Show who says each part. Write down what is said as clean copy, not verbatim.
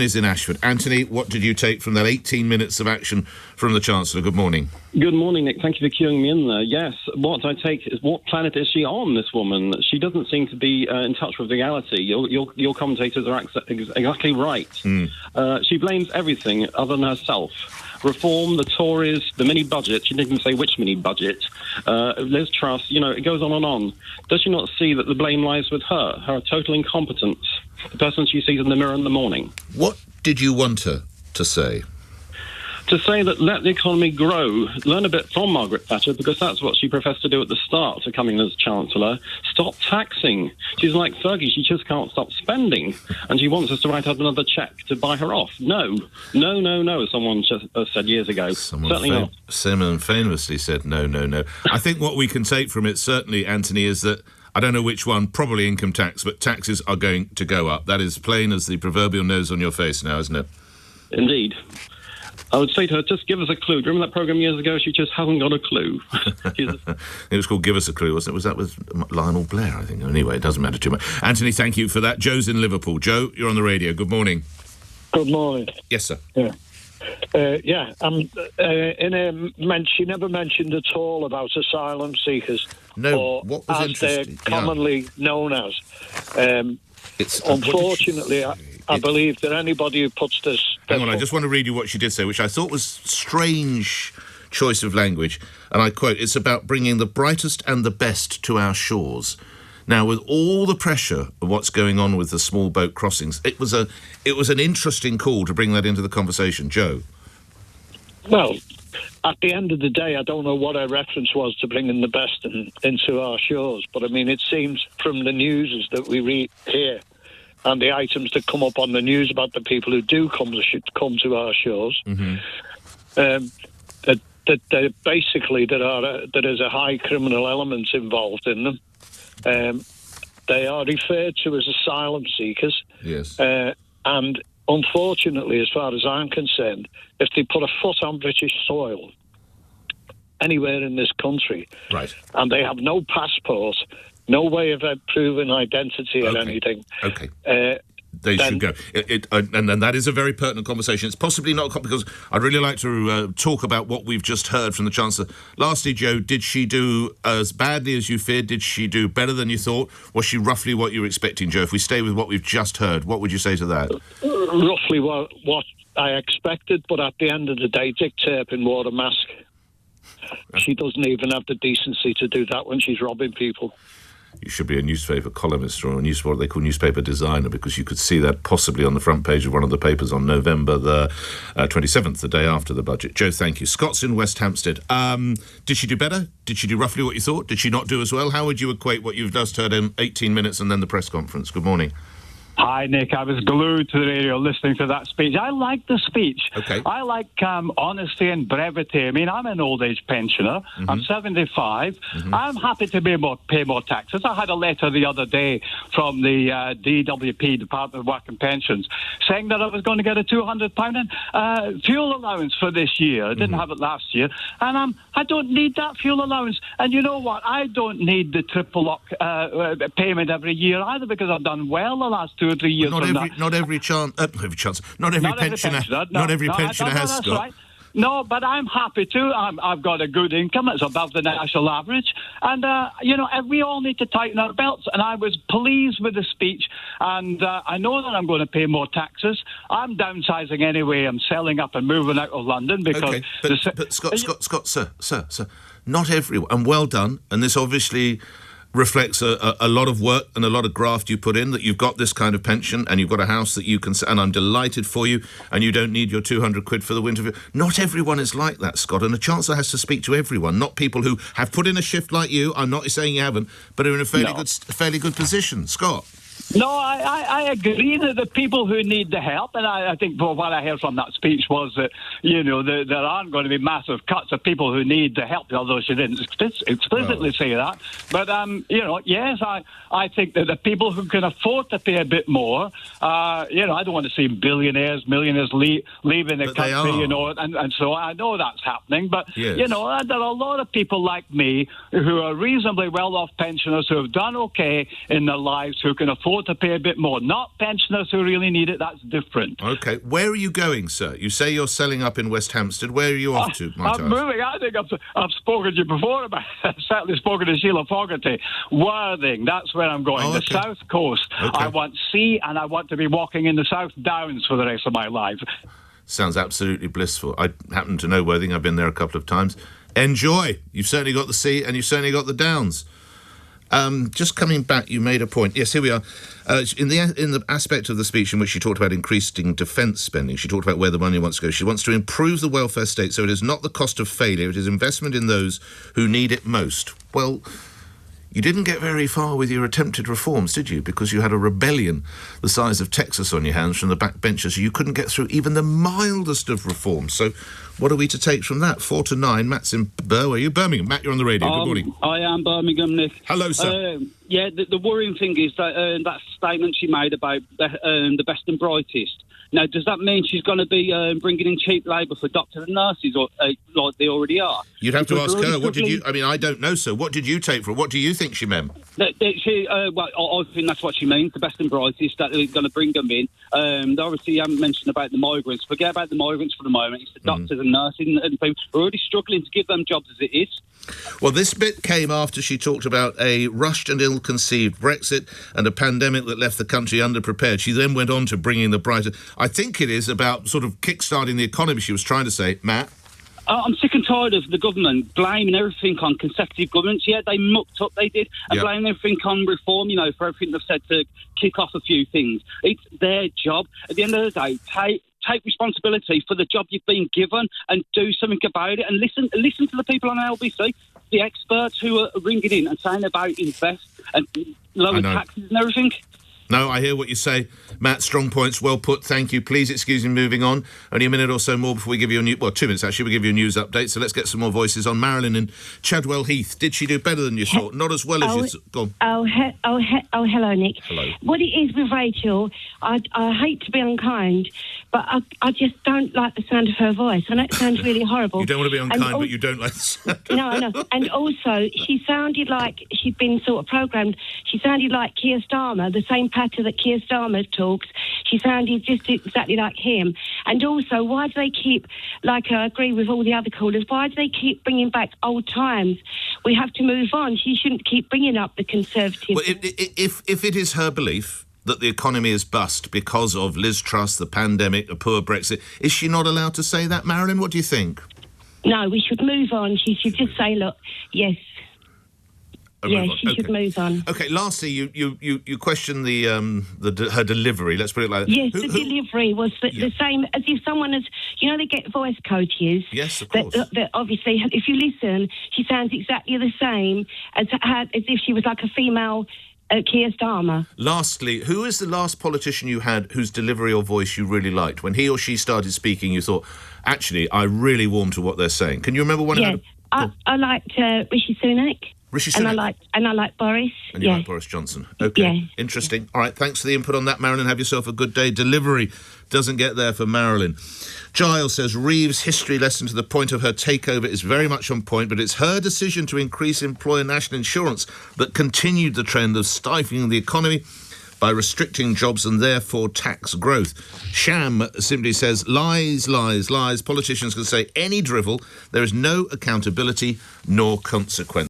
Speaker 1: Is in Ashford. Anthony, what did you take from that 18 minutes of action from the Chancellor? Good morning.
Speaker 2: Good morning, Nick. Thank you for queuing me in there. Yes, what I take is, what planet is she on, this woman? She doesn't seem to be in touch with reality. Your commentators are exactly right. She blames everything other than herself. Reform, the Tories, the mini-budget. She didn't even say which mini-budget. Liz Truss, it goes on and on. Does she not see that the blame lies with her total incompetence, the person she sees in the mirror in the morning?
Speaker 1: What did you want her to say?
Speaker 2: To say that let the economy grow, learn a bit from Margaret Thatcher, because that's what she professed to do at the start of coming as Chancellor. Stop taxing. She's like Fergie, she just can't stop spending. And she wants us to write out another cheque to buy her off. No, someone just said years ago. Certainly not.
Speaker 1: Someone famously said no. I think what we can take from it, certainly, Anthony, is that I don't know which one, probably income tax, but taxes are going to go up. That is plain as the proverbial nose on your face now, isn't it?
Speaker 2: Indeed. I would say to her, just give us a clue. Do you remember that programme years ago? She just hasn't got a clue.
Speaker 1: It was called Give Us a Clue, wasn't it? Was that with Lionel Blair, I think? Anyway, it doesn't matter too much. Anthony, thank you for that. Joe's in Liverpool. Joe, you're on the radio. Good morning.
Speaker 3: Good morning.
Speaker 1: Yes, sir.
Speaker 3: She never mentioned at all about asylum seekers.
Speaker 1: No,
Speaker 3: or
Speaker 1: what was
Speaker 3: as
Speaker 1: interesting?
Speaker 3: They're commonly known as. Unfortunately, I believe that anybody who puts this...
Speaker 1: Hang on, I just want to read you what she did say, which I thought was strange choice of language. And I quote, "It's about bringing the brightest and the best to our shores." Now, with all the pressure of what's going on with the small boat crossings, it was an interesting call to bring that into the conversation. Joe?
Speaker 3: Well, at the end of the day, I don't know what her reference was to bringing the best into our shores, but I mean, it seems from the news that we read here and the items that come up on the news about the people who do come to our shores, that basically there is a high criminal element involved in them. They are referred to as asylum seekers.
Speaker 1: Yes.
Speaker 3: And unfortunately, as far as I'm concerned, if they put a foot on British soil anywhere in this country,
Speaker 1: right,
Speaker 3: and they have no passport, no way of proving identity or anything,
Speaker 1: they should go. And that is a very pertinent conversation. It's possibly not, because I'd really like to talk about what we've just heard from the Chancellor. Lastly, Joe, did she do as badly as you feared? Did she do better than you thought? Was she roughly what you were expecting, Joe? If we stay with what we've just heard, what would you say to that?
Speaker 3: Roughly what I expected, but at the end of the day, Dick Turpin wore a mask. She doesn't even have the decency to do that when she's robbing people.
Speaker 1: You should be a newspaper columnist or what they call newspaper designer, because you could see that possibly on the front page of one of the papers on November the 27th, the day after the budget. Joe, thank you. Scott's in West Hampstead. Did she do better? Did she do roughly what you thought? Did she not do as well? How would you equate what you've just heard in 18 minutes and then the press conference? Good morning.
Speaker 4: Hi, Nick. I was glued to the radio listening to that speech. I like the speech.
Speaker 1: Okay.
Speaker 4: I like honesty and brevity. I mean, I'm an old-age pensioner. Mm-hmm. I'm 75. Mm-hmm. I'm happy to pay more taxes. I had a letter the other day from the DWP, Department of Work and Pensions, saying that I was going to get a £200 fuel allowance for this year. I didn't have it last year. And I don't need that fuel allowance. And you know what? I don't need the triple lock payment every year either, because I've done well the last 2 or 3 years.
Speaker 1: Not every pensioner has, Scott.
Speaker 4: Right. No, but I'm happy to. I've got a good income. It's above the national average. And, we all need to tighten our belts. And I was pleased with the speech. And I know that I'm going to pay more taxes. I'm downsizing anyway. I'm selling up and moving out of London because...
Speaker 1: Okay, but Scott, sir, not everyone. And well done. And this obviously reflects a lot of work and a lot of graft you put in, that you've got this kind of pension and you've got a house that you can... And I'm delighted for you, and you don't need your 200 quid for the winter. Not everyone is like that, Scott, and a Chancellor has to speak to everyone, not people who have put in a shift like you. I'm not saying you haven't, but are in a fairly good position. Scott?
Speaker 4: No, I agree that the people who need the help, and I think what I heard from that speech was that, there aren't going to be massive cuts of people who need the help, although she didn't explicitly say that. But, yes, I think that the people who can afford to pay a bit more, I don't want to see millionaires leaving the country, and so I know that's happening. But,
Speaker 1: yes,
Speaker 4: there are a lot of people like me who are reasonably well-off pensioners who have done okay in their lives, who can afford afford to pay a bit more. Not pensioners who really need it. That's different.
Speaker 1: OK. Where are you going, sir? You say you're selling up in West Hampstead. Where are you off to, might
Speaker 4: I'm moving. I think I've spoken to you before about I've certainly spoken to Sheila Fogarty. Worthing, that's where I'm going. The South Coast. I want sea, and I want to be walking in the South Downs for the rest of my life.
Speaker 1: Sounds absolutely blissful. I happen to know Worthing. I've been there a couple of times. Enjoy. You've certainly got the sea and you've certainly got the Downs. Just coming back, you made a point. Yes, here we are. In the aspect of the speech in which she talked about increasing defence spending, she talked about where the money wants to go. She wants to improve the welfare state so it is not the cost of failure, it is investment in those who need it most. Well, you didn't get very far with your attempted reforms, did you? Because you had a rebellion the size of Texas on your hands from the backbenchers. You couldn't get through even the mildest of reforms. So what are we to take from that? 4 to 9. Matt's in Birmingham. Matt, you're on the radio. Good morning.
Speaker 5: I am Birmingham, Nick.
Speaker 1: Hello, sir.
Speaker 5: The worrying thing is that statement she made about the best and brightest. Now, does that mean she's going to be bringing in cheap labour for doctors and nurses, or like they already are?
Speaker 1: You'd have to ask her. What did you? I mean, I don't know, sir. What did you take from? What do you think she meant?
Speaker 5: I think that's what she means. The best and brightest that they're going to bring them in. Obviously, you haven't mentioned about the migrants. Forget about the migrants for the moment. It's the doctors and nurses and people. We're already struggling to give them jobs as it is.
Speaker 1: Well, this bit came after she talked about a rushed and ill-conceived Brexit and a pandemic that left the country underprepared. She then went on to bringing the brighter... I think it is about sort of kick-starting the economy, she was trying to say. Matt?
Speaker 5: I'm sick and tired of the government blaming everything on consecutive governments. Yeah, they mucked up, they did, and blaming everything on reform, for everything they've said to kick off a few things. It's their job. At the end of the day, take responsibility for the job you've been given and do something about it, and listen to the people on LBC, the experts who are ringing in and saying about invest and lower taxes and everything.
Speaker 1: No, I hear what you say. Matt, strong points, well put, thank you. Please excuse me moving on. Only a minute or so more before we give you 2 minutes actually, we'll give you a news update, so let's get some more voices on. Marilyn in Chadwell Heath. Did she do better than you thought? Not as well as you thought. Go on.
Speaker 6: Hello, Nick.
Speaker 1: Hello.
Speaker 6: What it is with Rachel, I hate to be unkind, but I just don't like the sound of her voice. I know it sounds really horrible.
Speaker 1: You don't want to be unkind, but you don't like the sound.
Speaker 6: No, I know. And also, she sounded like she'd been sort of programmed. She sounded like Keir Starmer, the same patter that Keir Starmer talks. She sounded just exactly like him. And also, why do they keep, like I agree with all the other callers, why do they keep bringing back old times? We have to move on. She shouldn't keep bringing up the Conservatives.
Speaker 1: Well, if it is her belief that the economy is bust because of Liz Truss, the pandemic, a poor Brexit, is she not allowed to say that, Marilyn? What do you think?
Speaker 6: No, we should move on. She should just say, look, yes. Yes, she should move on.
Speaker 1: Okay, lastly, you question her delivery, let's put it like that.
Speaker 6: Yes, the delivery was the same as if someone has... they get voice coaches.
Speaker 1: Yes, of course.
Speaker 6: That obviously, if you listen, she sounds exactly the same as if she was like a female... Keir Starmer.
Speaker 1: Lastly, who is the last politician you had whose delivery or voice you really liked? When he or she started speaking, you thought, actually, I really warm to what they're saying. Can you remember one?
Speaker 6: Yeah, I liked Rishi Sunak.
Speaker 1: Rishi Sunak.
Speaker 6: And I like Boris.
Speaker 1: And you like Boris Johnson. Okay.
Speaker 6: Yeah.
Speaker 1: Interesting. All right, thanks for the input on that, Marilyn. Have yourself a good day. Delivery doesn't get there for Marilyn. Giles says Reeves' history lesson to the point of her takeover is very much on point, but it's her decision to increase employer national insurance that continued the trend of stifling the economy by restricting jobs and therefore tax growth. Sham simply says, lies, lies, lies. Politicians can say any drivel. There is no accountability nor consequence.